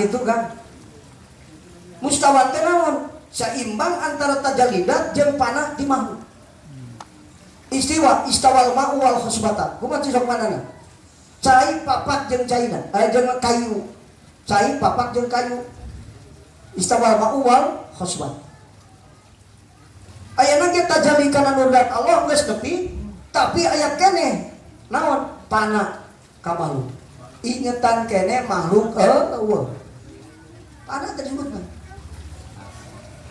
gitu kan. Mustawan teh naon? Saimbang antara tajalidat jeung panah di makhluk. Istiwa istawal ma'u wal khusbata. Kumaha sok manana? Cai papak jeung caina, jeung kayu. Cai papak jeung kayu. Istawal ma'u wal khusbat. Ayeuna ge tajalli kana nurdat Allah geus nepi, tapi aya keneh naon? Panah ka makhluk. Ingetan keneh makhluk eueuh. Panah teh disebutna.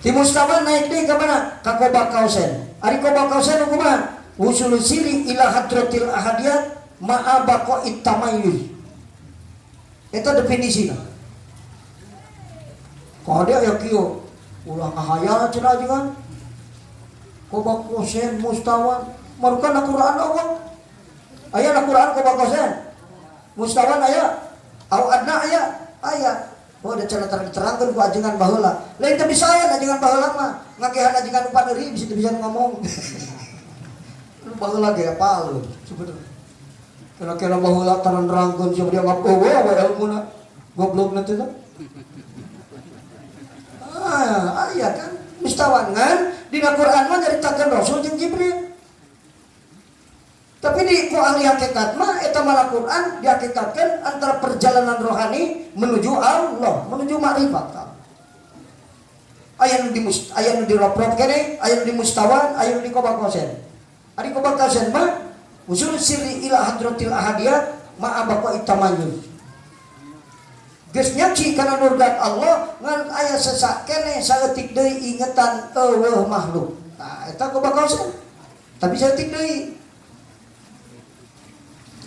Di mustawan naik deui ka mana? Ka Qoba Kausen. Ari Qoba Kausen kumaha? Usul siri ila hadratil ahadiyat ma'a baqa'it tamayyuz. Eta definisina. Kode aya kieu ulah ngahayal cenah jeung Qoba Kausen mustawan marukan Al-Qur'an Allah. Aya Al-Qur'an Qoba Kausen. Mustawan aya, au adna aya. Oh, ada cara terangkan ku ajengan baheula. Lain teu bisa aya ajengan baheula mah. Ngagehan ajengan upah deui bisa ngomong. Lu baheula ge apal sebenarnya. Kira-kira baheula terang-terangkeun siapa dia ngapo we ilmuna. Goblokna teh. Aya kan mustawan ngan dina Quran mah nyaritakeun Rasul jeung Jibril. Tapi di ku ahli hakikat mah eta malah Quran dihakikatkeun antara perjalanan rohani menuju Allah, menuju makrifat. Aya nu di roprok kene, aya nu di mustawan, aya nu di Qoba Kausen. Ari Qoba Kausen mah usul sirri ila hadratil ahadiyat ma'a baqa'it tamayyuz. Geus nyaci kana nurdat Allah ngan aya sesak kene saeutik deui ingetan eueuh makhluk. Tah eta Qoba Kausen. Tapi saeutik deui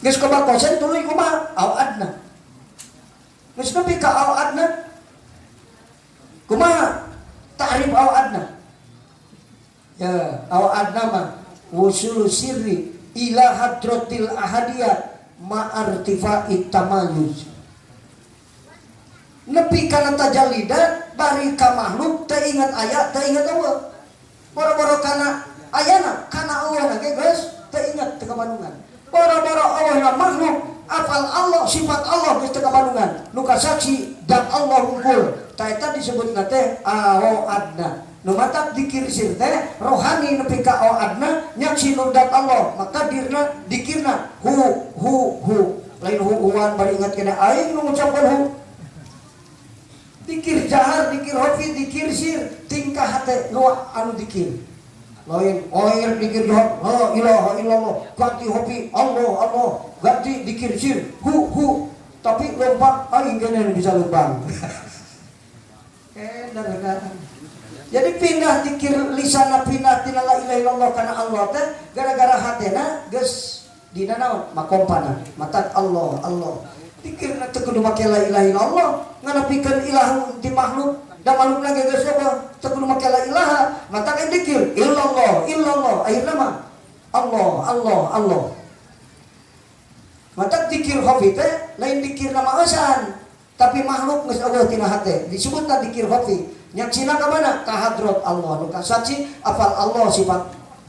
geus Qoba Kausen tuluy kumaha? Au adna. Geus nepi ka au adna. Kumaha ta'rif au adna? Ya, au adna mah wusul sirri ila hadratil ahadiyat ma'artifa'it tamayyuz. Nepi kana tajallidat bari ka makhluk teu ingat aya, teu ingat Allah. Boro-boro kana ayana, kana Allah na ge geus teu ingat teu kabandungan. Boro-boro Allah na makhluk, afal Allah, sifat Allah geus teu kabandungan. Nu kasaksi dan Allah unggul. Ta eta disebutna teh au adna. Nu matak dikir sir teh rohani nepi ka au adna nyaksi nurdat Allah. Maka dirna dikirna hu. Lain huwan bari ingat kena aing nu ngucapkeun hu. Dikir jahar, dikir hofi, dikir sir, tingkah hate nu anu dikir. Lain oir dikir jahar, la ilaha illallah, ganti hofi, Allah, ganti dikir sir, hu. Tapi lompat aing geuneun bisa lempang. Jadi pindah dikir lisana pindah tina la ilaha illallah kana Allah teh gara-gara hatena geus dina naon makompana matak Allah. Dikirna teu kudu make la ilaha illallah nganapikeun ilah ti makhluk da makhlukna ge geus apa teu kudu make la ilaha matak dikir illallah akhirna mah Allah. Matak dikir hofi teh lain dikir nama asan tapi makhluk geus eueuh tina hate disebutna dikir hofi nyaksina ka mana ka hadrat Allah nu kasaksi apal Allah sifat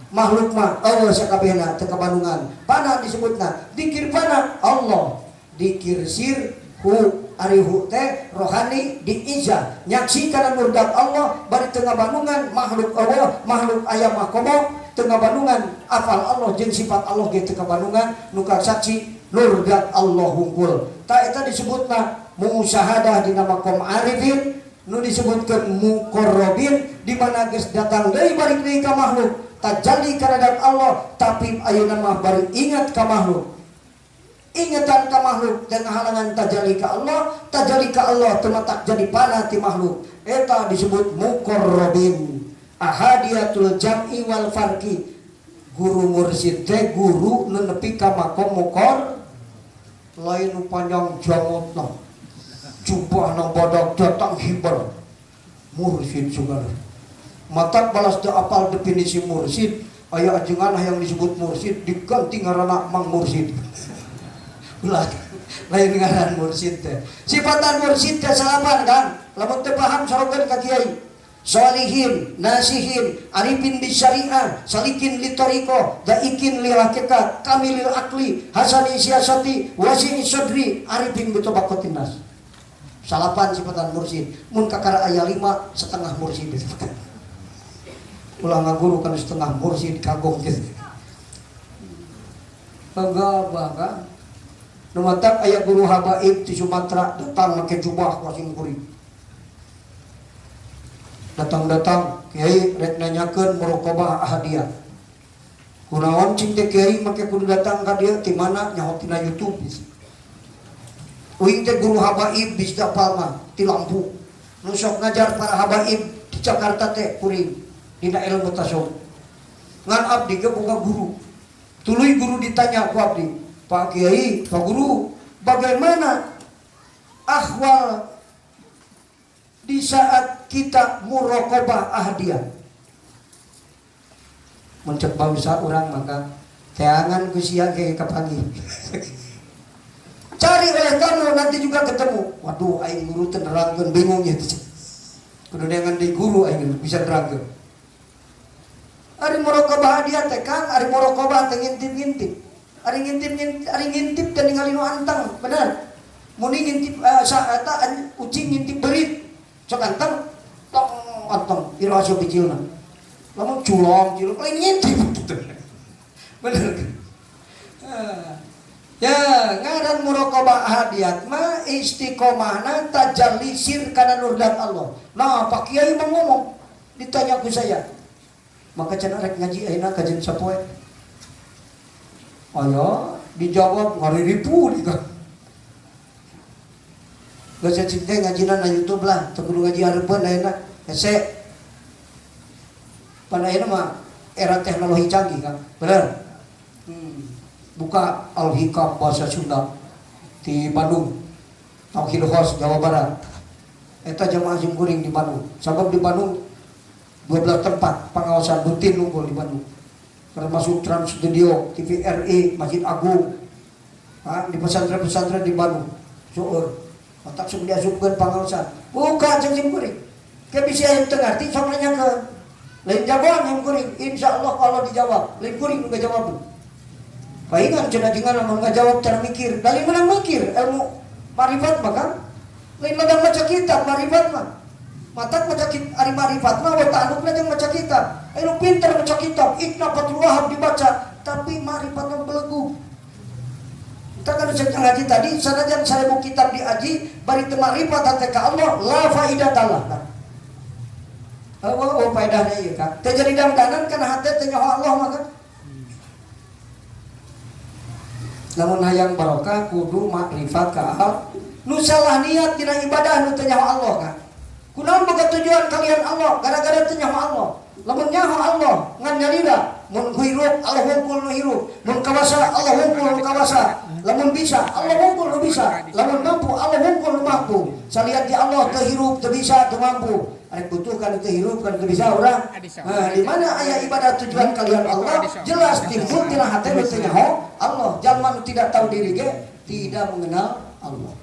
makhluk mah eueuh sakabehna teu kabandungan pana disebutna dikir pana Allah dikir sir hu ari hu teh rohani diija nyaksi kana nurdat Allah bari teu ngabandungan makhluk Allah makhluk aya mah komo teu ngabandungan apal Allah jeung sifat Allah ge teu kabandungan nu kasaksi nurdat Allah hungkul ta eta disebutna musahadah dina maqam arifin nu disebutkeun muqarrabin di mana geus datang deui balik deui ka makhluk tajalli kana dat Allah tapi ayeuna mah bari ingat ka makhluk ingatan ka makhluk dan halangan tajalli ka Allah tematak jadi panah ti makhluk eta disebut muqarrabin ahadiyatul jam'i wal farqi guru mursyid teh guru nu nepi ka maqam muqar lain nu panjang jamotna jubah nang badak datang hibar mursyid sungguh matak balas teu apal definisi mursyid aya ajengan yang disebut mursyid diganti ngaranna mang mursyid ulah lain ngaran mursyid teh sifatan mursyid teh salapan kan lamun teu paham sorokeun ka kiai sholihin nasihin arifin bi syariah salikin li tariqah daikin li hakikat kamilil akli hasani siasati wasi sadri arifin bi tabaqatin nas salapan sifatan mursid mun kakara aya 5 setengah mursid ulah ngaguru kan setengah mursid kagong gitu enggak numatak aya guru habaib di Sumatera datang make jubah wasing kuring datang kiai rek nanyakeun muraqabah ahadiyah kunaon cing teh kiai make kudu datang ka dieu ti mana nyaho tina YouTube uing teh guru habaib bis dapal mah ti Lampung nu sok ngajar para habaib di Jakarta teh kuring dina ilmu tasawuf ngan abdi ge boga guru tuluy guru ditanya ku abdi Pak Kiai Pak Guru bagaimana ahwal di saat kita muraqabah ahadiyah mencek bangsa orang maka teangan ku sia ge kapangi cari oleh kamu nanti juga ketemu waduh aing guru teu nerangkeun bingung ya kudu dengan di guru aing bisa nerangkeun ari muraqabah ahadiyah teh Kang ari muraqabah teh ngintip-ngintip ari ngintip teh ningali nu antang bener mun ngintip saata ucing ngintip berit sok anteng tong anteng iraso bijilna lamun culong lain ngintip gitu bener ya ngaran muraqabah ahadiyat mah istiqomahna tajallisir kana nurdan Allah nah Pak Kiai mah ngomong ditanya ku saya maka cenah rek ngaji ayeuna kajian sapoe ayo dijawab ngariripu di kan geus cinta ngajina na YouTube lah teu kudu ngaji hareupeun ayeuna hese pada ayeuna mah era teknologi canggih kan bener buka Al-Hikam bahasa Sunda di Bandung Tauhid Khos Jawa Barat eta jamaah jeung kuring di Bandung sabab di Bandung 12 tempat pengawasan rutin nunggul di Bandung termasuk Trans Studio, TVRI, Masjid Agung di pesantren-pesantren di Bandung seueur otak sok diasupkeun pengawasan buka jeung kuring ke bisa yang tengarti sok nanyakeun lain jawaban yang kuring insyaallah kalau dijawab lain kuring nu ngajawab paingan cenah jingan lamun ngajawab cara mikir dari mana mikir ilmu marifat mah kan lain ladang maca kitab marifat mah matak maca kitab ari marifat mah wa ta'alluqna jeung maca kitab anu pinter maca kitab Ibnu Fathul Wahab dibaca tapi marifatna belegu kita kan sejak ngaji tadi sanajan 1000 kitab diaji bari teu marifat hate ka Allah la faidatallah oh faedahna ieu kan teu jadi dangdanan kana hate teh nyaho Allah mah kan lamun hayang barokah kudu makrifat ka Allah nu salah niat dina ibadah nu teu nyaho Allah kan kunaon boga tujuan kalian Allah gara-gara teu nyaho Allah lamun nyaho Allah ngan nyalira mun hirup Allah hungkul nu hirup mun kawasa Allah hungkul nu kawasa lamun bisa Allah hungkul nu bisa lamun mampu Allah hungkul nu mampu salian di Allah teu hirup teu bisa teu mampu ari butuhkan teu hirup kan teu bisa urang nah di mana aya ibadah tujuan kalian Allah jelas timbul tina hate nu teu nyaho Allah jalma nu tidak tahu diri ge tidak mengenal Allah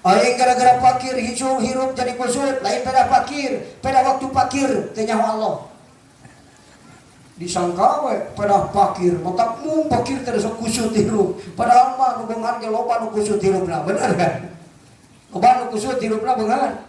aing gara-gara fakir hirup jadi kusut lain pada fakir pada waktu fakir teu nyaho Allah disangka we pada fakir matak mung fakir teh sok kusut hirup padahal mah nu beungan ge loba nu kusut hirupna bener kan loba nu kusut hirupna beungan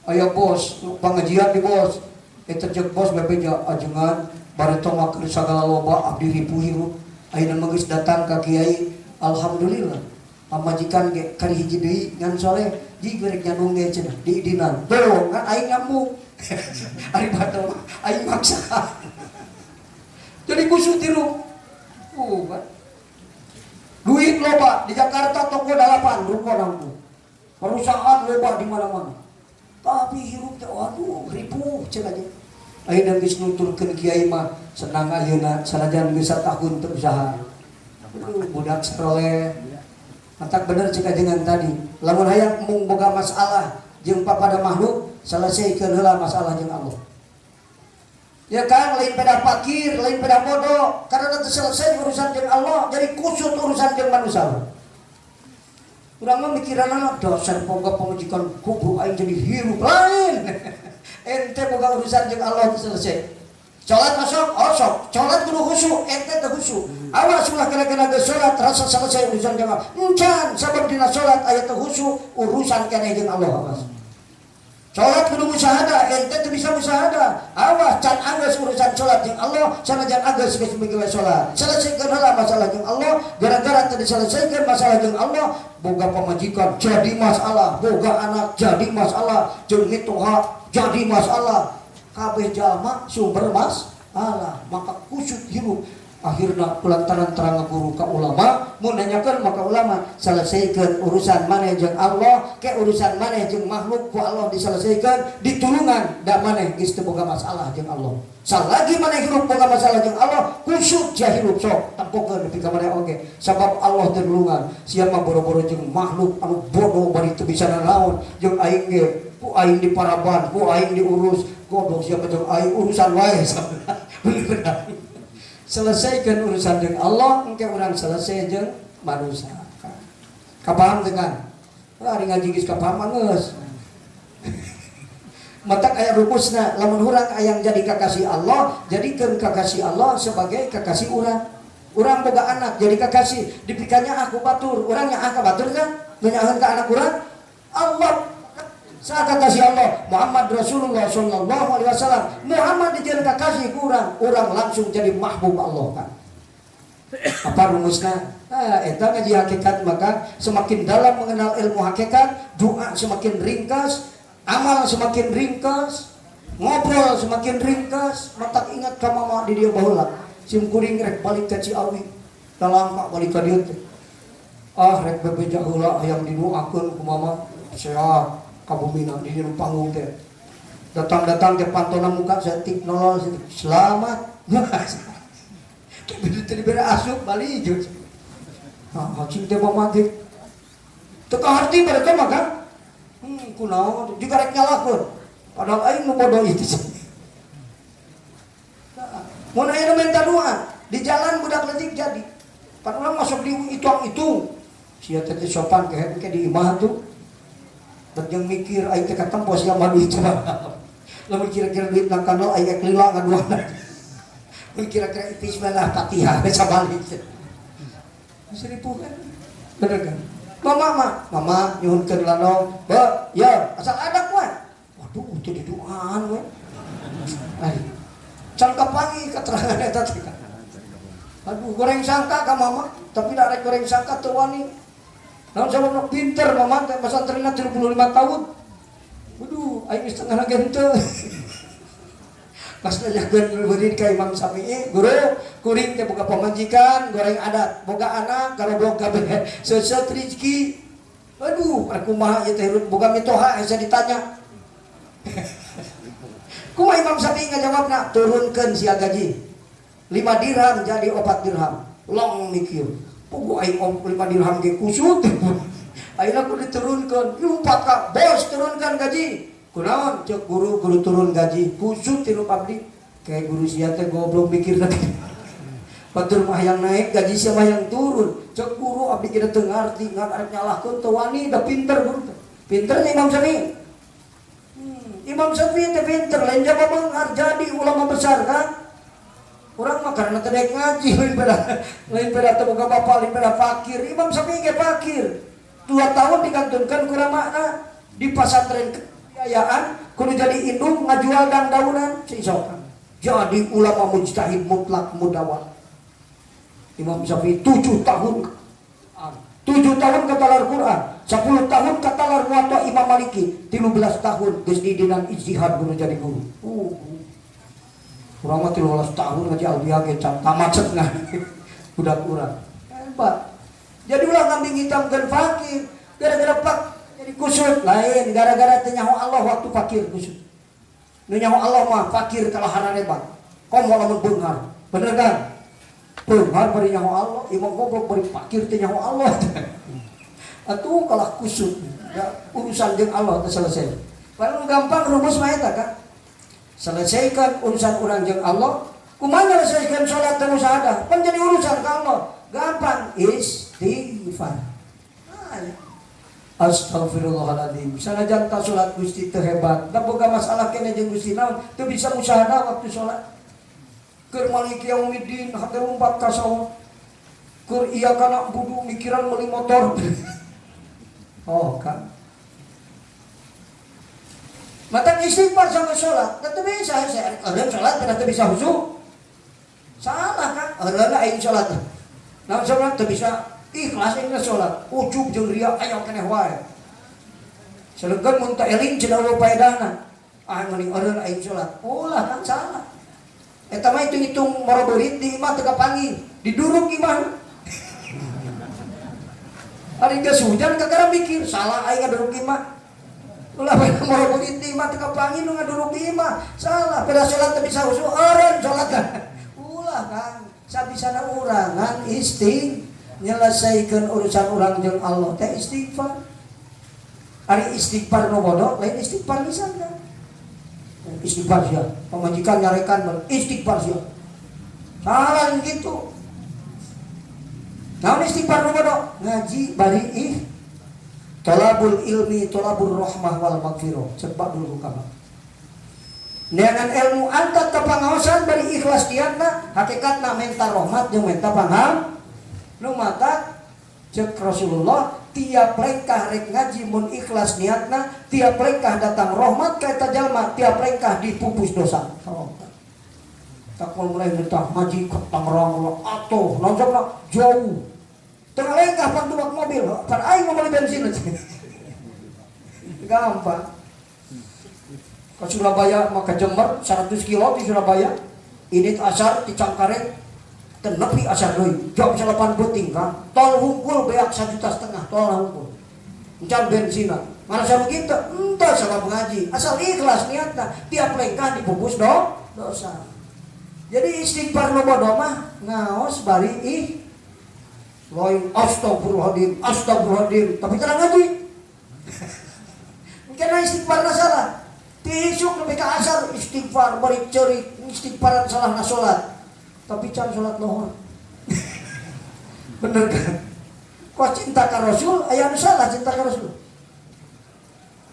aya bos pangajian di bos eta jeung bos bebeja ajengan bari tong maker sagala loba abdi ripu hirup ayeuna mah geus datang ka kiai alhamdulillah pamajikan ge kari hiji deui ngan soleh ji gerek nyandung ge cenah di idinan beuh kan aing nyambung ari batal mah aing maksa jadi kusut hirup kan duit loba di Jakarta toko 8 ruko nangku perusahaan loba di mana-mana tapi hirup teh waduh ripuh cenah ge ayeuna geus nuturkeun kiai mah senang ayeuna sanajan geus satahun teu usaha budak saleh matak bener jika dengan tadi lamun hayang mung boga masalah jeung papada makhluk selesaikeun heula masalah jeung Allah ya kan lain pada fakir lain pada bodoh karena teu selesai urusan jeung Allah jadi kusut urusan jeung manusia urang mah mikiranna dasar boga pamajikan kubur aing jadi hirup lain ente boga urusan jeung Allah teu selesai Sholat masuk, sok. Sholat kudu khusyuk, ente teu khusyuk. Awas ulah kena-kena ge sholat rasa selesai urusan jeung Allah. Encan sabab dina sholat aya teu khusyuk, urusan keneh jeung Allah awas. Sholat kudu musyahadah, ente teu bisa musyahadah. Awas can anggeus urusan sholat jeung Allah, sanajan anggeus geus mikirin sholat. Selesaikeun heula masalah jeung Allah, gara-gara teu diselesaikeun masalah jeung Allah, boga pamajikan jadi masalah, boga anak jadi masalah, jeung mitoha jadi masalah. Kabeh jalma sumber masalah, maka kusut hirup akhirna pelantaran terang guru ka ulama mun nanyakeun maka ulama selesaikeun urusan maneh jeung Allah ke urusan maneh jeung makhluk ku Allah diselesaikeun ditulungan da maneh geus teu boga masalah jeung Allah. Salagi maneh hirup boga masalah jeung Allah kusut jah hirup sok tempokeun nepi ka maneh oge sabab Allah terulungan. Sia mah boro-boro jeung makhluk anu bodoh bari teu bisa nanaon jeung aing ge ku aing diparaban ku aing diurus goblok siapa jeung aing urusan wae bener. Selesaikan urusan dengan Allah, engke urang selesai jeung manusia. Kapaham dengan? Ari ngaji geus kapaham geus. Matak aya rumusna, lamun urang aya jadi kakasih Allah, jadikeun kakasih Allah sebagai kakasih urang. Urang boga anak jadi kakasih, dipikanya aku batur, urang nya ka batur kan? Menyaeun ka anak urang? Allah saat kasih Allah Muhammad Rasulullah sallallahu alaihi wasallam Muhammad dijadikan kakasih kurang orang langsung jadi mahbub Allah kan. Apa rumusnya? Eta ngaji hakikat maka semakin dalam mengenal ilmu hakikat doa semakin ringkas, amal semakin ringkas, ngobrol semakin ringkas. Matak ingat ka mama di dieu baheula sim kuring rek balik ka Ciawi dalam pak balik ka dieu teh rek bebeja heula hayang didoakeun ku mama sehat kabumina di dalam panggung teh datang ke pantona muka setik nolol selamat begitu diberi asup balik jauh hacing teh mamagik teka harti pada tema kan kunaon juga rek nyalakeun padahal aing nu bodoh itu mun aya minta doa di jalan budak leutik jadi padahal masuk di itu sia teh sopan ke di imah tuh yang mikir aing teh katempo sia mah duit coba. Lamun kira-kira duit nang kanal aing kelila ngaduana. Mun kira-kira bismillah Fatihah baca balik. Seribu kan. Bener kan? Mama nyuhunkeun lanong, "Ba, ya, asal ada kuat." Waduh, teu didoaan we. Ari. Can kapangi keterangan eta teh. Aduh, goreng sangka ka mama, tapi dak rek goreng sangka teu wani. Namun sama pinter mama teh pesantrenna 35 tahun. Waduh, aing geus tengah genteu. Pas nanyakeun beureun ka Imam Syafi'i, "Guru, kuring teh boga pamajikan, goreng adat, boga anak, garoblok kabeh, seuseut rezeki." Waduh, kumaha ieu teh boga mitoha asa ditanya. Kumaha Imam Syafi'i ngajawabna, "Turunkeun sia gaji. 5 dirham jadi 4 dirham." Long mikir. Pogo aing 5 dirham ge kusut. Ayeuna kudu diturunkeun. Lumpat ka, "Bos, turunkan gaji." Kunaon? Cek guru turun gaji. Kusut tilu abdi. Kayak guru sia teh goblok mikir teh. Batur mah yang naik, gaji sia mah yang turun. Cek guru abdi kita teu ngarti, ngan arep nyalahkeun teu wani, da pinter guru teh. Pinternya Imam Syafi'i. Imam Syafi'i teh pinter, lain jaba beunghar jadi ulama besar kan? Orang mah karena tedek ngaji lain pada boga bapak lain pada fakir. Imam Syafi'i ge fakir 2 tahun dikantunkan ku ramakna di pasantren kebiayaan kudu jadi indung ngajual dandaunan seisokan jadi ulama mujtahid mutlak mudawat. Imam Syafi'i 7 tahun katalar Quran, 10 tahun katalar Muwatta Imam Maliki, 13 tahun geus didinan ijtihad kudu jadi guru. Kurang mah 13 tahun ngaji albiah ge tamat cenah budak urang. Hebat. Jadi ulah kambing hitam dan fakir gara-gara pak jadi kusut lain gara-gara teu nyaho Allah waktu fakir kusut. Nu nyaho Allah mah fakir kalahara hebat. Komo lamun beunghar. Bener kan? Beunghar bari nyaho Allah, imam goblok bari fakir teu nyaho Allah. Atuh kalah kusut. Ya, urusan jeung Allah teu selesai. Paling gampang rumus mah eta kan. Selesaikan urusan orang jeung Allah. Kumaha selesaikan salat dan musyahadah? Pan jadi urusan ka Allah. Gampang istighfar. Astagfirullahaladzim. Sanajan ta salat Gusti teu hebat, da boga masalah keneh jeung Gusti naon, teu bisa musyahadah waktu salat. Keur maliki yaumidin hate umpat ka sawah. Keur iya kana budu mikiran meuli motor. Oh kan. Mata istighfar sama sholat, tentu bisa. Orang sholat ternyata bisa khusyuk. Salah kan? Orang aing sholat. Nah sholat tu bisa ikhlas aing sholat. Ujub jeung riya aya keneh wae. Selegan mun teu eling cenah eueuh paedahna. Ah mending orang aing sholat. Ulah kan salah. Eta mah hitung-hitung moro beurit di imah teu kapanggih, diduruk imah. Ari geus hujan kakara mikir, salah aing ngaduruk imah. Ulah bae moro beurit di imah teu kapanggih nu ngaduruk imah. Salah, pada sholat teu bisa khusyuk, eureun sholat. Ulah Kang, sabisana urang ngan nyelesaikeun urusan urang jeung Allah teh istighfar. Ari istighfar nu bodoh, lain istighfar lisan kan. Istighfar sia, pamajikan nyarekan istighfar sia. Salah gitu. Naon istighfar nu bodoh? Ngaji bari talabul ilmi, talabur rahmah wal maghfirah. Coba dulu kamu. Neangan ilmu angkat ka pangaosan bari ikhlas niatna, hakikatna menta rahmat jeung menta pangam. Nu mata cek Rasulullah tiap lengkah rek ngaji mun ikhlas niatna, tiap lengkah datang rahmat ka eta jalma, tiap lengkah dipupus dosa. Oh. Tak mulai minta ngaji ke Tangerang atuh, nonjokna jauh. Tengah lengkah pan tuak mobil, pan aing mau beli bensin aja. Gampang. Ke Surabaya maka Jember 100 kilo di Surabaya. Ini asar di Cangkareng tenepi asar deui. Jam 8 beuting kan. Tol hungkul beak 1,5 juta tol hungkul. Encan bensina. Mana sama kita? Entah sama pengaji. Asal ikhlas niatna, tiap lengkah dibungkus dosa. Jadi istighfar nu bodoh mah ngaos bari loing astagfirullahaladzim, astagfirullahaladzim, tapi terang ngaji. Karena istighfar salah. Tisuk lebih ke asar istighfar bari cerik istighfaran salah na salat. Tapi can salat lohor. Bener kan? Kok cinta ka Rasul aya anu salah cinta ka Rasul.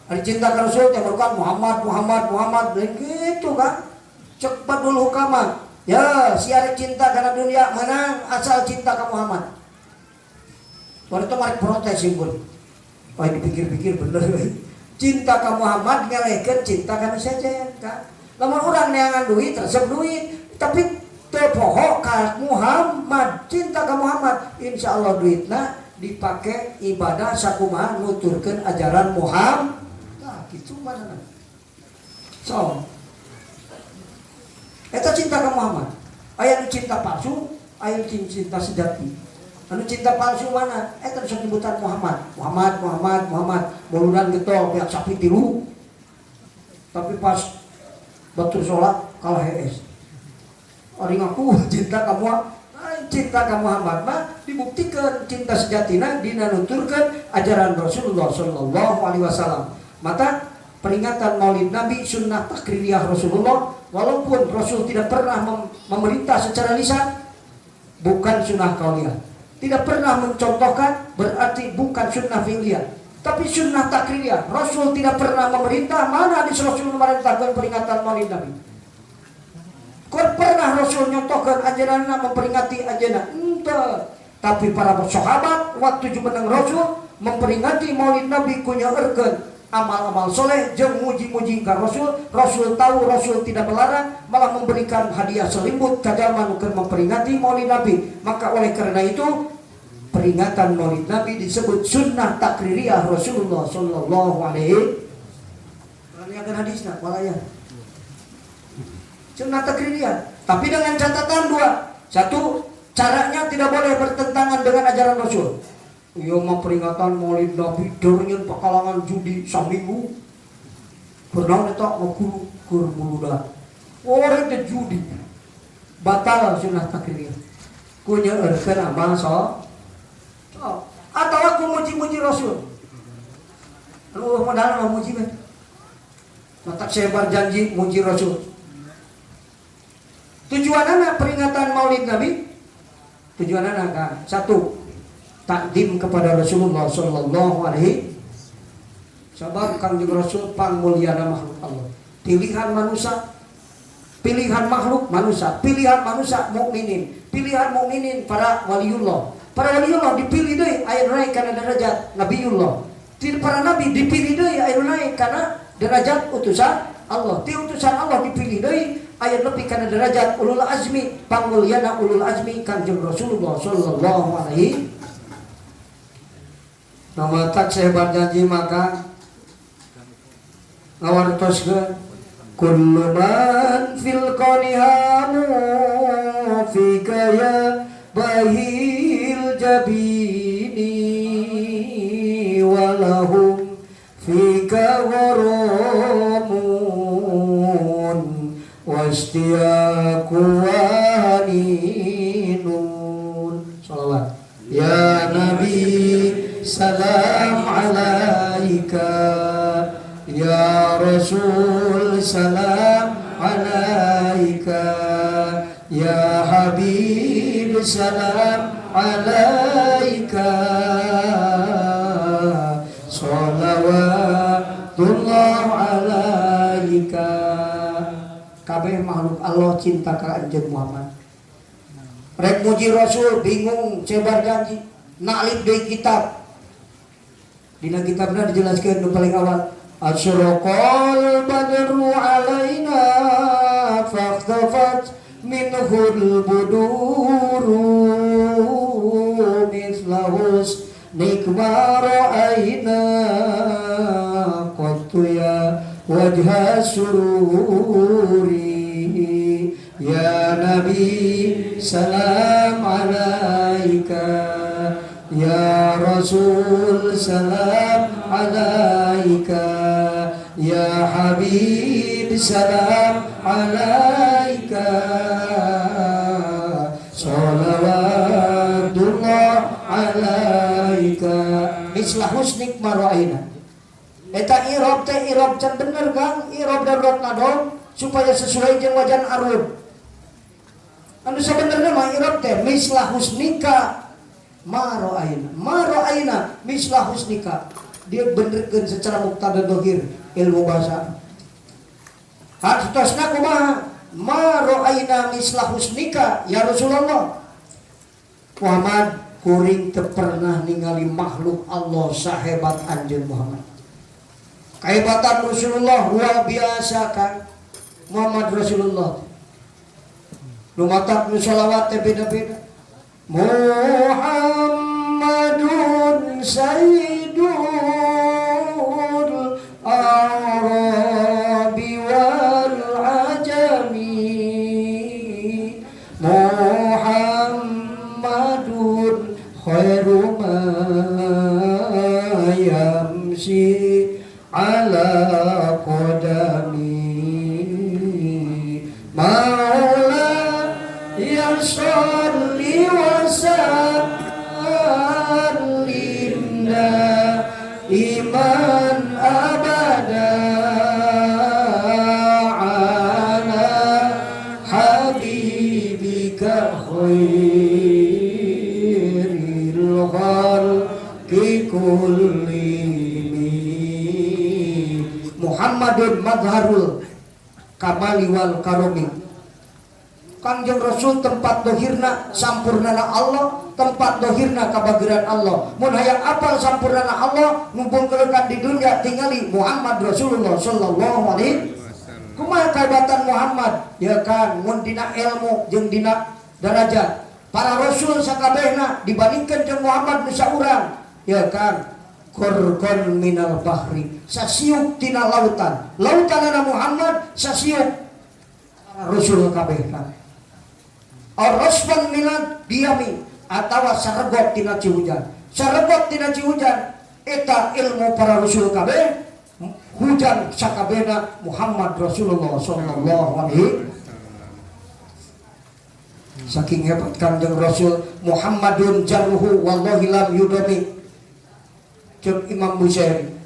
Ari cinta ka Rasul teh bukan Muhammad gitu kan. Cek padul hukaman. Ya, si arek cinta karena dunia menang asal cinta ka Muhammad. Wanita mari protes simpul. Wah dipikir-pikir bener we. Cinta ka Muhammad ngalehkeun cinta ka sejen kan. Lamun urang neangan duit resep duit, tapi teu poho ka Muhammad, cinta ka Muhammad, insyaallah duitna dipake ibadah sakumaha nuturkeun ajaran Muhammad. Nah, kitu mana. So, eta cinta ka Muhammad. Aya nu cinta palsu, aya nu cinta sejati. Anu cinta palsu mana? Eta sebutan Muhammad. Muludan getol pihak sapi tilu. Tapi pas batur salat kalah hees. Ari ngaku cinta ka Muhammad mah dibuktikan cinta sejatina dina nuturkeun ajaran Rasulullah sallallahu alaihi wasallam. Mata peringatan Maulid Nabi sunnah takririah Rasulullah, walaupun Rasul tidak pernah memerintah secara lisan, bukan sunnah qauliyah. Tidak pernah mencontohkan berarti bukan sunnah fi'liyah, tapi sunnah takririah. Rasul tidak pernah memerintah, mana hadis Rasul memerintahkan peringatan Maulid Nabi? Kau pernah Rasul nyontohkan ajaran memperingati ajaran? Entah. Tapi para sahabat waktu jumeneng Rasul memperingati Maulid Nabi kunya erkeun amal-amal soleh jeung muji-muji ka Rasul. Rasul tahu Rasul tidak melarang, malah memberikan hadiah selimut ka jalma nu keur memperingati Maulid Nabi. Maka oleh karena itu peringatan Maulid Nabi disebut sunnah takririah Rasulullah sallallahu alaihi wasallam. Hadisna walaya. Sunnah takririah, tapi dengan catatan dua. Satu, caranya tidak boleh bertentangan dengan ajaran Rasul. Iya mah peringatan Maulid Nabi deureun pakalangan judi saminggu. Pernah eta ngaguru keur muludan. Ore teh judi. Batal sunnah takririah. Ku nyeurkeun amal atau aku muji-muji Rasul. Lu modal mah muji mah. Mata sebar janji muji Rasul. Tujuanana peringatan Maulid Nabi? Tujuanana kan satu, takdim kepada Rasulullah sallallahu alaihi wasallam. Sabab Kangjeng Rasul pangmulyana makhluk Allah. Pilihan manusia. Pilihan makhluk manusia, pilihan manusia mukminin, pilihan mukminin para waliullah. Para waliullah dipilih deui aya naik kana derajat nabiullah. Ti para nabi dipilih deui aya naik kana derajat utusan Allah. Ti utusan Allah dipilih deui aya nepi kana derajat ulul azmi, pangulyana ulul azmi Kanjeng Rasulullah sallallahu alaihi. Nama tak sehebat janji maka ngawartoskeun kullu man fil qanihamu fika ya bahil jabini walahum fika gharamun wastiyaku waninun. Salawat ya Nabi salam alaika ya Rasul salam alaika ya Habib salam alaika sholawatullah alaika. Kabeh makhluk Allah cinta ka anjeun Muhammad. Rek muji Rasul bingung cebar janji naklif deui kitab. Dina kitabna dijelaskeun nu paling awal asyraqal badru alaina fakhtafat minhul buduru mislahus nikma ra'aina qattu ya wajha sururi ya Nabi salam alaika ya Rasul salam alaika ya Habib salam alaika sholawatullah alaika mislah husnik maro'ina. Eta irob teh irob can bener Kang, irob darurat nadom supaya sesuai jeung wajan arud. Anu sabenerna mah irob teh mislah husnika maro'aina mislah husnika. Dia benerkeun secara muqtada dohir ilmu bahasa. Hartosna kumaha maro'aina mislah husnika ya Rasulullah. Muhammad kuring teu pernah ningali makhluk Allah sahebat anjeun Muhammad. Kehebatan Rasulullah luar biasa kan Muhammad Rasulullah. Nu matak nu salawat teh beda-beda. Muhammadun sayyidul arabi wal ajami Muhammadun khairu ma yamshi ala qadami maula ya sholli wa sallim iman abada ala habibika khairil khalqi kullihim Muhammadun madharul kamali wal karomi. Kanjeng Rasul tempat dohirna sampurnana Allah, tempat dohirna kabageran Allah. Mun hayang apal sampurnana Allah ngumpulkeun di dunia tingali Muhammad Rasulullah sallallahu alaihi wasallam. Kumaha kahebatan Muhammad? Ya kan mun dina ilmu jeung dina darajat para rasul sakabehna dibandingkeun jeung Muhammad nu saurang. Ya kan korkon minal bahri sasiuk tina lautan lautanana Muhammad sasiuk Rasul kabehna arrasban minad diami atawa saregot tina cihujan saregot tina cihujan eta ilmu para Rasul kabeh hujan sakabehna Muhammad Rasulullah sallallahu alaihi saking hebat Kanjeng Rasul Muhammadun jarruhu wallahi lam yudami. Imam Bukhari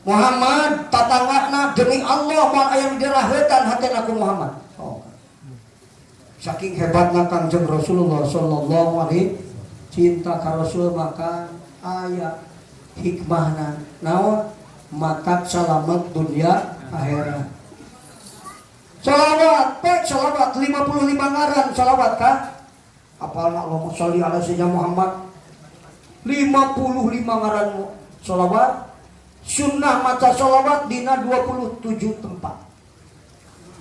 Muhammad tatangana demi Allah moal aya diraheutan hatena ku Muhammad. Saking hebatna Kanjeng Rasulullah sallallahu alaihi cinta ka Rasul maka aya hikmahna naon matak salamet dunia akhirat. Sholawat, sholawat 55 ngaran sholawat kah? Apalna Allahumma sholli ala sayyidina Muhammad 55 ngaran sholawat. Sunnah maca sholawat dina 27 tempat.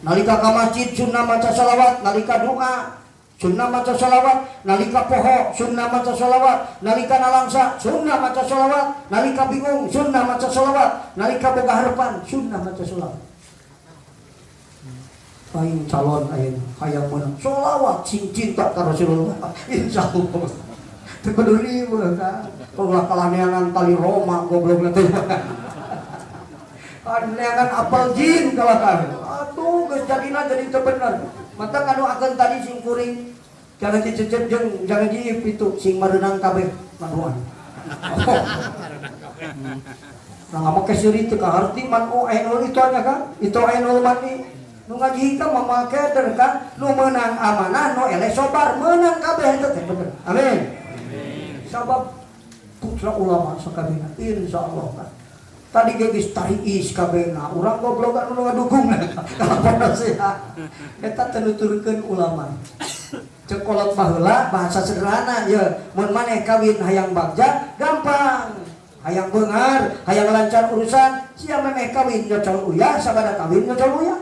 Nalika ka masjid sunnah maca sholawat, nalika doa sunnah maca sholawat, nalika poho sunnah maca sholawat, nalika nalangsa sunnah maca sholawat, nalika bingung sunnah maca sholawat, nalika boga harapan sunnah maca sholawat. Aing calon aing hayang menang sholawat sing cinta ka Rasulullah insyaallah teu kudu riweuh kan ulah kalaneangan tali Roma goblok teh kalaneangan apel jin kalah kan atuh geus jadina jadi teu bener mata kanu akeun tadi sing kuring jangan dicecep jeung jangan diip itu sing mareunang kabeh manuan nah make seuri teu kaharti man enol itu nya kan itu enol mani nu ngaji ka mamake teh kan nu meunang amanah nu eleh sobar meunang kabeh teh bener amin sabab putra ulama sakabehna insyaallah kan tadi geus tariis kabehna urang goblok anu ngadukung apa nasihat eta teh nuturkeun ulama cek kolot baheula bahasa sederhana ya mun maneh kawin hayang bagja gampang hayang beungar hayang lancar urusan sia memeh kawin nyocol uyah sabada kawin nyocol uyah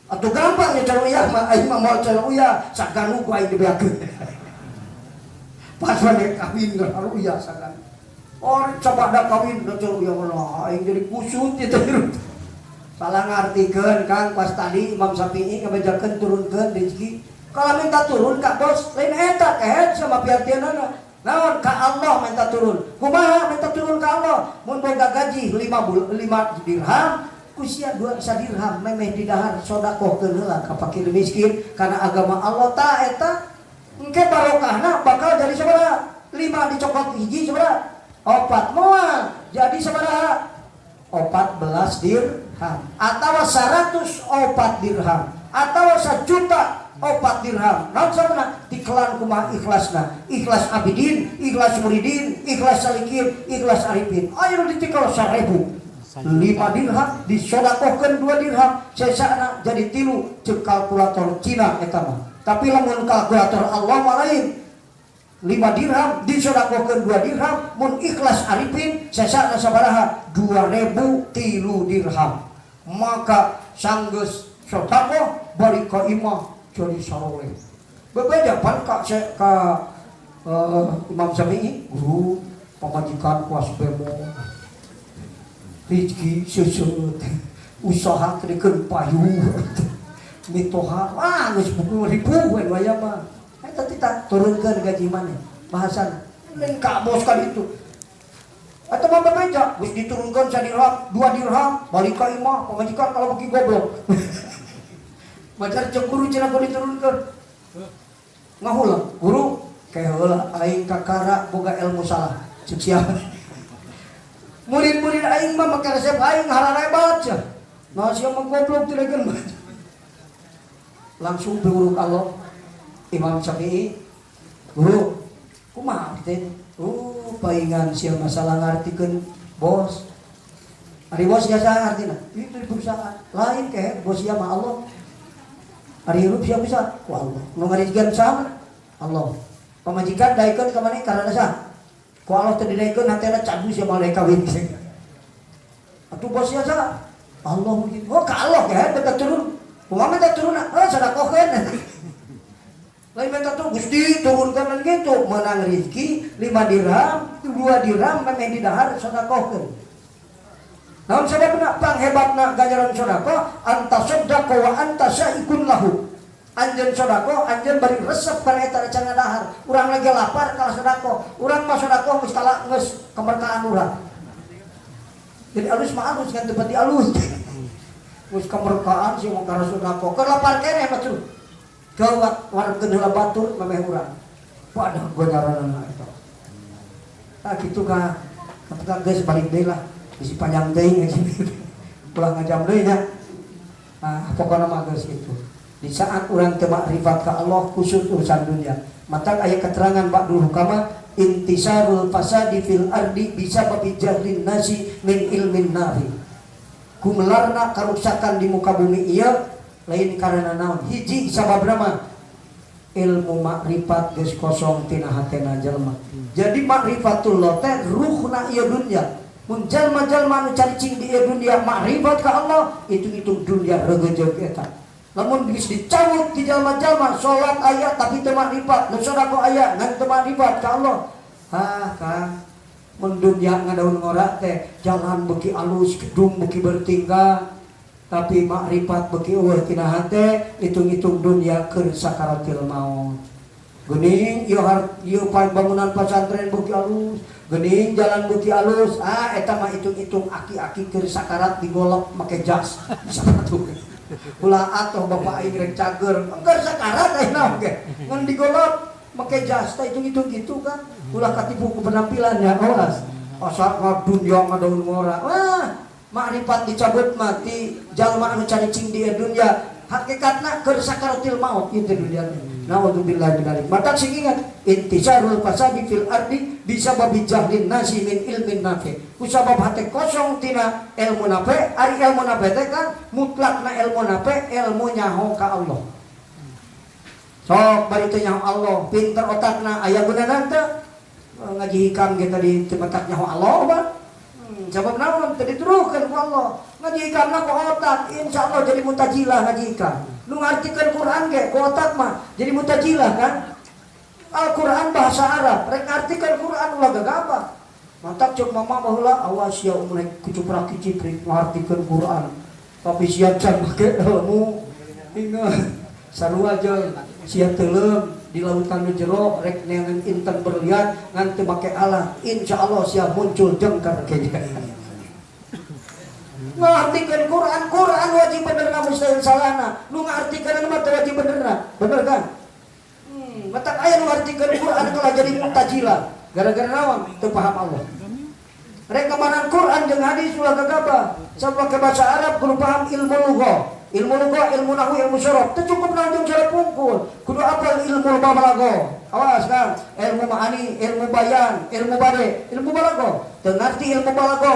atuh gampang nyocol uyah mah aing mah moal nyocol uyah saganu ku aing dibeakeun pas maneh kawin nyocol uyah saganu sabada kawin nyocol uyah lah aing jadi kusut itu salah ngartikeun Kang pas tadi Imam Syafi'i ngabejakeun turunkeun rezeki kalau minta turun ka bos lain eta kehet sama piartieunana naon ka Allah minta turun kumaha minta turun ka Allah mun boga gaji 5 dirham kusia 2 dirham memeh di dahar sedekahkeun heula ka fakir miskin karena agama Allah ta eta engke barokahna bakal jadi sabaraha 5 dicokot hiji sabaraha 4 moal jadi sabaraha 14 dirham atawa 104 dirham atawa 1 juta 4 dirham naon sabana dikelan kumaha ikhlasna ikhlas abidin ikhlas muridin ikhlas salikin ikhlas arifin ayo ditikal 1000 5 dirham disodakohkeun 2 dirham sesana jadi 3 cek kalkulator Cina eta mah tapi lamun kalkulator Allah mah lain 5 dirham disodakohkeun 2 dirham mun ikhlas arifin sesana sabaraha 2000 3 dirham maka sanggeus sodakoh balik ka imah jadi saroleh berbeda pan ka Imam Syafi'i guru pamajikan kuas bemo rezeki seuseuh usaha kedekeun payung mitoha wah geus buku ribuan waya mah eta tita turunkeun gaji maneh bahasana lain ka bos ka ditu eta mah bebeja geus diturunkeun 1 dirham 2 dirham balik ka imah pamajikan kalau beki goblok macar cek guru cenah kudu diturunkeun ngahulang guru kayak heula aing kakara boga ilmu salah cek siapa murid-murid aing mah make resep aing harare baca nah sia mah goblok teu legeun langsung diuruk Allah Imam Syafi'i guru kumaha teh paingan sia masalah ngartikeun bos ari bos jasa artina itu di perusahaan lain ke bos sia mah Allah ari hirup sia bisa ku Allah nu ngarizkeun sama Allah pamajikan daikeun ka maneh karana sah ku Allah teu dinaikeun hatena cadu sia malaikat kawin atuh bos sia sah Allah mungkin oh ka Allah ya teu turun kumaha minta turun sedekahkeun lain minta turun Gusti turunkeun gitu meunang rezeki 5 dirham 2 dirham memeh di dahar sedekahkeun naon sababna panghebatna ganjaran sedekah anta sedekah wa anta syaikun lahu anjeun sedekah anjeun bari resep kana eta recan dahar urang lagi lapar kalah sedekah urang mah sedekah geus kala geus keberkahan urang jadi alus mah alus kan tepati alus geus keberkahan sih mau kana sedekah keur lapar keneh mah tuh gawat warkeun heula batur memeh urang padahal ganjaranna eta tah kitu ka ketika geus balik deui lah isi panjang teuing pulang ngajam deui nya pokona mah geus kitu di saat urang teu makrifat ka Allah khusus urusan dunia mata aya keterangan ba'dul hukama intisarul fasadi fil ardi bisababi jahlin nasi min ilmin nafi kumelarna karuksakan di muka bumi ieu lain karena naon hiji sabab nama ilmu makrifat geus kosong tina hatena jalma. Jadi makrifatullah teh ruhna ieu dunya. Mun jalma-jalma anu caricing di ieu dunya makrifat ka Allah, itu dunya regejeug eta. Lamun geus dicabut di jalma-jalma salat aya tapi teu makrifat, nu sedekah aya ngan teu makrifat ka Allah. Kang, mun dunya ngadaun ngora teh jalan beuki alus, gedung beuki bertingkah, tapi makrifat beuki eueuh tina hate, hitung-hitung dunya keur sakaratil maut. Geuning ieu bangunan pesantren beuki alus, geuning jalan beuki alus, eta mah hitung-hitung aki-aki keur sakarat digolok make jas. Sapatu. Ulah atuh bapak aing rek cager, enggar sakarat ayeuna oge. Ngan digolok make jas teh hitung-hitung gitu kan. Ulah katipu ku penampilannya awas. Asa dunya ngadaun ngora. Wah, makrifat dicabut mati jalma anu caricing di dunya hakikatna keur sakaratil maut ieu dunya. Naudzubillahi min dzalik. Mata sing ingat intisarul fasadi fil ardi bisababi jahlin nasi min ilmin nafi. Kusabab hate kosong tina ilmu nafe, ari ilmu nafe teh kan mutlakna ilmu nafe ilmu nyaho ka Allah. Sok bari teh nyaho Allah, pinter otakna aya gunana teh ngaji hikam kita di tempat nyaho Allah ba. Sabab naon teh dituruhkeun ku Allah. Ngaji hikamna ku otak, insyaallah jadi mutajilah ngaji hikam. Nu ngartikeun Quran ge ku otak mah jadi mutajilah kan. Al-Quran bahasa Arab, rek ngartikeun Quran ulah gagabah. Mantap cek mama baheula awas ya umrek kucuprak ciprik ngartikeun Quran. Tapi siap can make ilmu. Ingat sarua jeung sia teuleum di lautan nu jero rek neangan inten berlian ngan teu make alat. Insyaallah siap muncul jengkar kejadian. Ngartikeun Quran wajib benerna mustahil salahna. Nu ngartikeun mah teu wajib benerna. Bener kan? Matak aya nu ngartikeun Quran kalah jadi mutajilah. Gara-gara naon? Teu paham Allah. Rek kamanan Quran jeung hadis ulah gagabah. Sabab ke bahasa Arab kudu paham ilmu lughah. Ilmu lughah, ilmu nahwu, ilmu sorof. Teu cukup nanjung cara pungkul. Kudu apal ilmu balaghah. Awas kan, ilmu ma'ani, ilmu bayan, ilmu bade, ilmu balaghah. Teu ngarti ilmu balaghah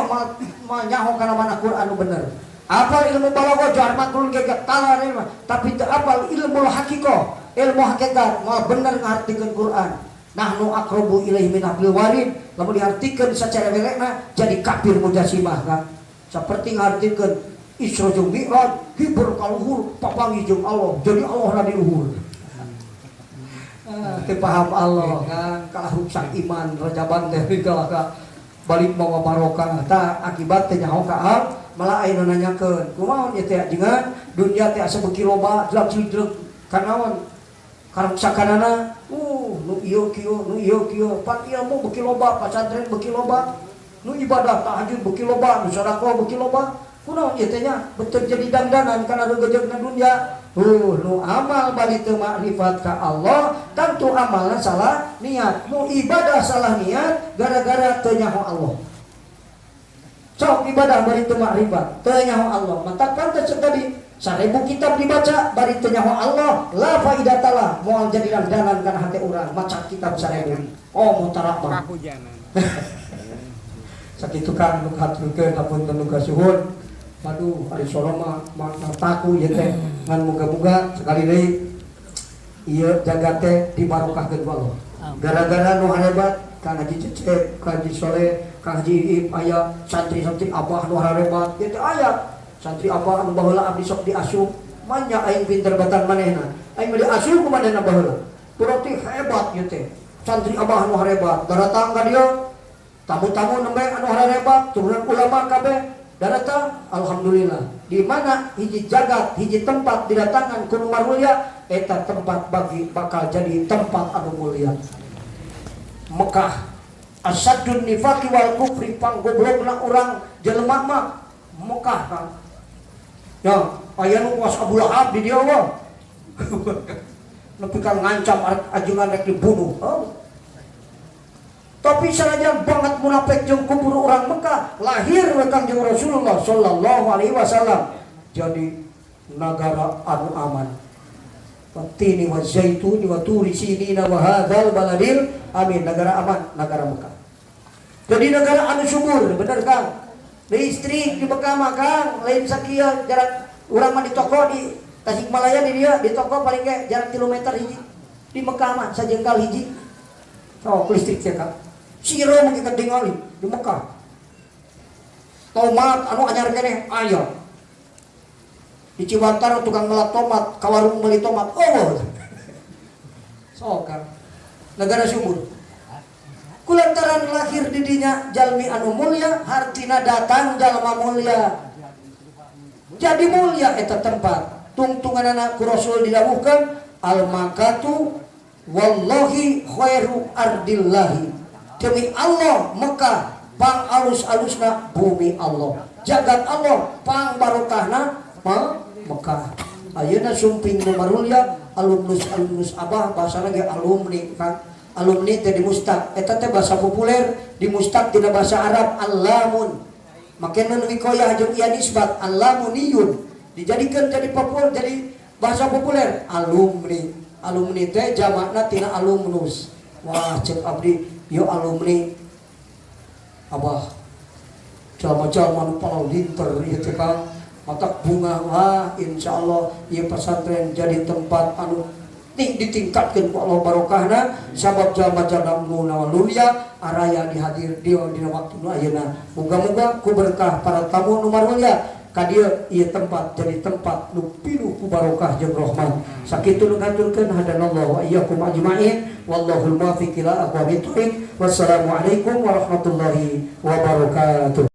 mah nyaho kana mana Quran nu bener. Apal ilmu balaghah jar matul gegek talar mah, tapi teu apal ilmu haqiqah, ilmu hakikat mah bener ngartikeun Quran. Nahnu aqrabu ilaihi min hablil warid. Lamun diartikeun sacara welekna jadi kafir mujassimah kan. Saperti ngartikeun Isra jeung Mi'raj, hibur ka luhur, papangi jeung Allah, jadi Allah na di luhur. Teu paham Allah kan, kalah rusak iman, rajaban teh kalah ka balik mawa barokah. Tah akibat teh nyaho ka al, malah aya nu nanyakeun, kumaha ieu teh jingan dunya teh asa beuki loba, jelek-jelek kanaon? Karuksakanana, nu ieu kieu, pan ilmu beuki loba, pasantren beuki loba, nu ibadah tahajud beuki loba, nu sedekah beuki loba. Kunaon ieu teh nya betul jadi dandanan kana regejeugna dunya. Nu amal bari teu makrifat ka Allah, tentu amalna salah niat. Nu ibadah salah niat gara-gara teu nyaho Allah. Sok ibadah bari teu makrifat, teu nyaho Allah. Mantap pantes tadi 1000 kitab dibaca bari teu nyaho Allah, la faidatalah, moal jadi dandanan kana hate urang, maca kitab 1000. Oh, mutarak mah. Sakitu kan nu haturkeun hapunten nu kasuhun. Aduh, ari soro mah mataku ieu teh ngan muga-muga sekali deui ieu jagat teh dibarokahkeun ku Allah. Gara-gara nu harebat Kang Haji Cecep, Kang Haji Soleh, Kang Haji Iip aya santri-santri abah nu harebat, ieu teh aya santri abah anu baheula abdi sok diasuh, manya aing pinter batan manehna. Aing mah diasuh ku manehna baheula. Berarti hebat ieu teh. Santri abah anu harebat, datang ka dieu tamu-tamu nembe anu harebat, turunan ulama kabeh. Datang, alhamdulillah. Di mana hiji jagat, hiji tempat didatangan ku Umar mulia, eta tempat bakal jadi tempat anu mulia. Mekah, asadun nifaqi wal kufri, panggoblokna urang jelema mah Mekah kan. Ya, aya nu was Abu Lahab di dieu wah. Nepi ka ngancam ajengan rek dibunuh. Tapi sanajan banget munafik jeung kubur orang Mekah, lahir we Kangjeng Rasulullah sallallahu alaihi wasallam jadi negara anu aman. Watini wa zaituni wa turi sinina wa hadzal baladil amin, negara aman, negara Mekah. Jadi negara anu subur, bener Kang. Listrik di Mekah mah Kang, lain sakieu jarak urang mah di toko di Tasikmalaya di dia di toko paling kayak jarak kilometer hiji. Di Mekah mah sajengkal hiji. Oh, listrik ya Kak. Siro mungkin ketinggali di Mekah. Tomat anu anyar keneh aya. Di Ciwantar tukang ngelak tomat, ka warung meuli tomat. Oh. Sok Kang. Negara subur. Kulantaran lahir di dinya jalmi anu mulya, hartina datang jalma mulya. Jadi mulia eta tempat. Tungtunganana ku Rasul didawuhkeun al-makatu wallahi khairu ardillahi. Demi Allah Mekah pang alus-alusna bumi Allah. Jagat Allah pang barokahna Mekah. Ayeuna sumping nu marulya alumnus Abah bahasana ge alumni kan. Alumni teh di mustaq eta teh bahasa populer, di mustaq tina bahasa Arab allamun. Makin mikoyah jeung ieu nisbat allamuniyun. Dijadikan jadi populer, jadi bahasa populer alumni teh jamakna tina alumnus. Wah cek abdi yo alumni Abah jalma-jalma nu palau linter ieu teh Kang matak bunga. Wah insyaallah ieu pesantren jadi tempat anu ditingkatkeun ku Allah barokahna sabab jalma-jalma nu nawalulia araya dihadir dina waktu nu ayeuna. Muga-muga ku berkah para tamu nu marulya kadieu ieu tempat jadi tempat nu pinuh ku barokah jeung rahmat. Sakitu nu ngaturkeun hadanallahu wa iyyakum ajmain wallahul muwaffiq ila aqwamit thoriq. Wassalamualaikum warahmatullahi wabarakatuh.